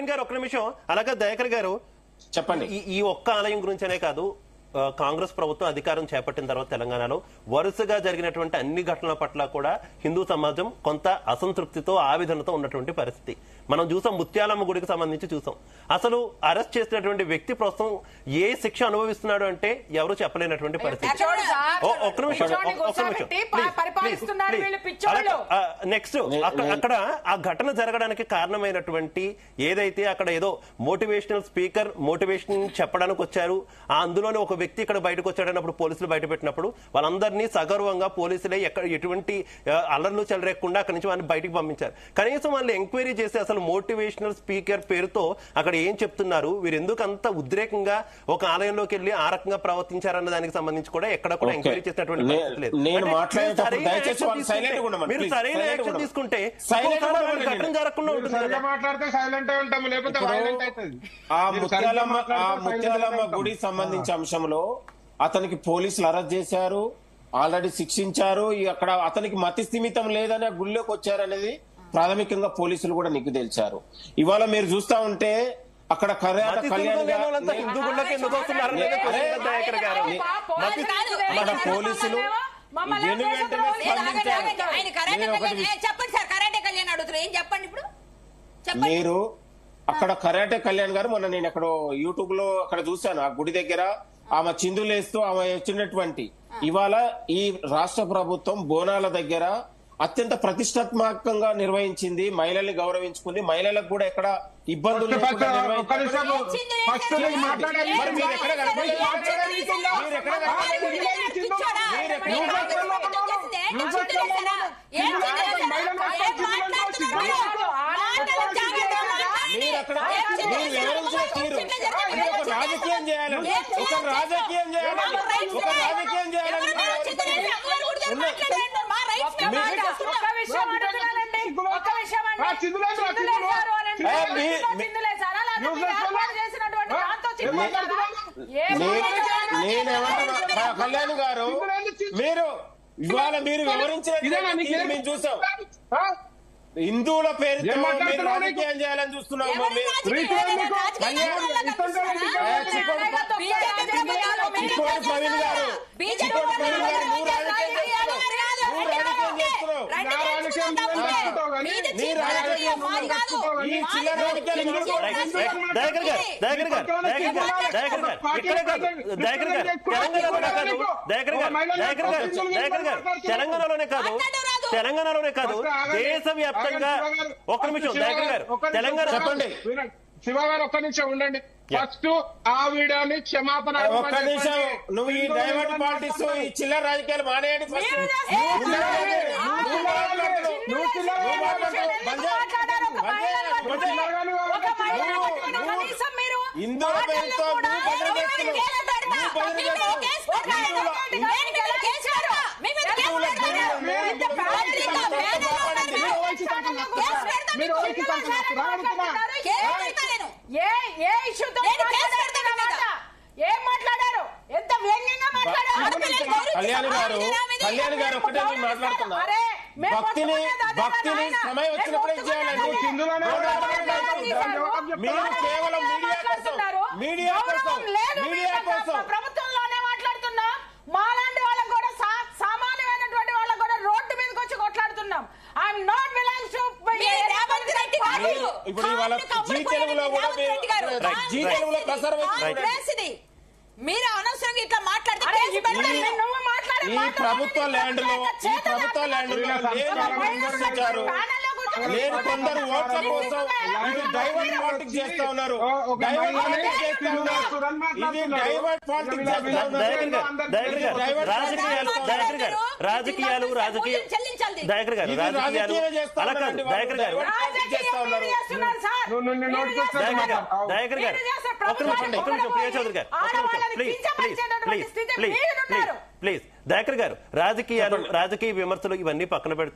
ప్రవీణ్ గారు ఒక్క నిమిషం. అలాగే దయాకర్ గారు చెప్పండి. ఈ ఒక్క ఆలయం గురించనే కాదు, కాంగ్రెస్ ప్రభుత్వం అధికారం చేపట్టిన తర్వాత తెలంగాణలో వరుసగా జరిగినటువంటి అన్ని ఘటనల పట్ల కూడా హిందూ సమాజం కొంత అసంతృప్తితో ఆవేదనతో ఉన్నటువంటి పరిస్థితి మనం చూసాం. ముత్యాలమ్మ గుడికి సంబంధించి చూసాం. అసలు అరెస్ట్ చేసినటువంటి వ్యక్తి ప్రస్తుతం ఏ శిక్ష అనుభవిస్తున్నాడు అంటే ఎవరు చెప్పలేనటువంటి పరిస్థితి. ఒక్క నిమిషం. నెక్స్ట్ అక్కడ ఆ ఘటన జరగడానికి కారణమైనటువంటి ఏదైతే అక్కడ ఏదో మోటివేషనల్ స్పీకర్ మోటివేషన్ చెప్పడానికి వచ్చారు, అందులోనే ఒక వ్యక్తి ఇక్కడ బయటకు వచ్చాడన్నప్పుడు పోలీసులు బయట పెట్టినప్పుడు వాళ్ళందరినీ సగర్వంగా పోలీసులే ఎటువంటి అల్లర్లు చెలరేకుండా అక్కడి నుంచి వాళ్ళని బయటకు పంపించారు. కనీసం వాళ్ళు ఎంక్వైరీ చేసి అసలు మోటివేషనల్ స్పీకర్ పేరుతో అక్కడ ఏం చెప్తున్నారు, వీరు ఎందుకు అంత ఉద్రేకంగా ఒక ఆలయంలోకి వెళ్లి ఆ రకంగా ప్రవర్తించారన్న దానికి సంబంధించి కూడా ఎక్కడ కూడా ఎంక్వైరీ చేసినటువంటి మీరు సరైన యాక్షన్ తీసుకుంటే ఘటన జరగకుండా ఉంటుంది. ముత్యాలమ్మ గుడి సంబంధించి అంశంలో అతనికి పోలీసులు అరెస్ట్ చేశారు, ఆల్రెడీ శిక్షించారు. అక్కడ అతనికి మతి స్థిమితం లేదని ఆ గుళ్ళోకి వచ్చారనేది ప్రాథమికంగా పోలీసులు కూడా నిగ్గు తేల్చారు. ఇవాళ మీరు చూస్తా ఉంటే అక్కడ కళ్యాణ్ మన పోలీసులు మీరు అక్కడ కరాటే కళ్యాణ్ గారు మొన్న నేను ఎక్కడో యూట్యూబ్ లో అక్కడ చూశాను, ఆ గుడి దగ్గర ఆమె చిందులేస్తూ ఆమె వచ్చినటువంటి ఇవాళ ఈ రాష్ట్ర ప్రభుత్వం బోనాల దగ్గర అత్యంత ప్రతిష్టాత్మకంగా నిర్వహించింది, మహిళల్ని గౌరవించుకుంది, మహిళలకు కూడా ఎక్కడ ఇబ్బందులు రాజకీయం చేయాలని ఒక రాజకీయం చేయాలని నేనేమంటున్నా కళ్యాణ్ గారు, మీరు ఇవాళ మీరు వివరించిన మేము చూసాం. హిందువుల పేరుతో మీరు రాజకీయం చేయాలని చూస్తున్నాము. ప్రవీణ్ గారు తెలంగాణలోనే కాదు దేశవ్యాప్తంగా. ఒక్క నిమిషం దయాకర్ గారు, తెలంగాణ చెప్పండి. శివ గారు ఒక్క నిమిషం ఉండండి. ఫస్ట్ ఆవిడని క్షమాపణ. ఒక్క నిమిషం, నువ్వు ఈ డైవర్ట్ పాలిటిక్స్ ఈ చిల్లర రాజకీయాలు మానేయండి. హిందువుల పేరుతో కళ్యాణ్ గారు ఒకటే మాట్లాడుతున్నారు. భక్తిని సమయం వచ్చినప్పుడే చేయాలండి. మీరు కేవలం మీడియా కోసం ప్రభుత్వంలోనే మాట్లాడుతున్నా. మాలాంటి వాళ్ళకు కూడా సామాన్యమైనటువంటి వాళ్ళకు కూడా రోడ్డు మీదకి వచ్చి కొట్లాడుతున్నాం. ఐఎమ్ నాట్ బిలాంగ్స్ టు ఇప్పుడు ఇవాళ జీ తెలుగులో కూడా జీ తెలుగులో మీరు అనవసరంగా ఇట్లా మాట్లాడితే ఈ ప్రభుత్వ ల్యాండ్ లో లేని కొందరు ఓట్ల కోసం ఇది డైవర్ట్ పాలిటిక్స్ చేస్తా ఉన్నారు. ఇది డైవర్ట్ పాలిటిక్స్ చేస్తా ప్లీజ్ దయాకర్ గారు, రాజకీయ విమర్శలు ఇవన్నీ పక్కన పెడితే